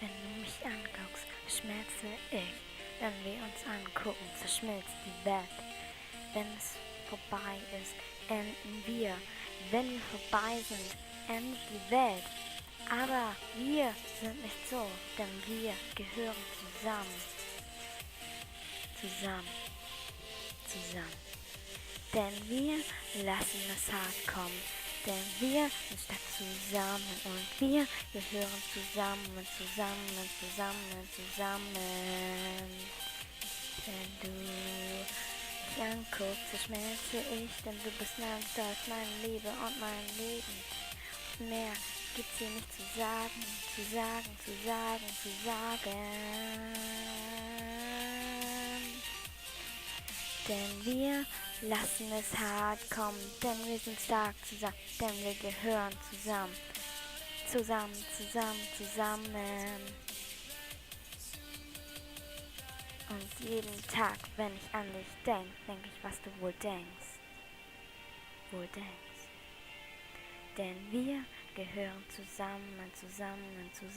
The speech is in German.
Wenn du mich anguckst, schmelze ich. Wenn wir uns angucken, zerschmilzt die Welt. Wenn es vorbei ist, enden wir. Wenn wir vorbei sind, endet die Welt. Aber wir sind nicht so, denn wir gehören zusammen. Zusammen. Zusammen. Denn wir lassen es hart kommen. Denn wir sind stark zusammen und wir gehören zusammen, zusammen, zusammen, zusammen. Wenn du mich anguckst, so schmelze ich, denn du bist mein Stolz, meine Liebe und mein Leben. Und mehr gibt's hier nicht zu sagen, zu sagen, zu sagen, zu sagen. Denn wir lassen es hart kommen, denn wir sind stark zusammen, denn wir gehören zusammen. Zusammen, zusammen, zusammen. Und jeden Tag, wenn ich an dich denk ich, was du wohl denkst. Wohl denkst. Denn wir gehören zusammen, zusammen, zusammen.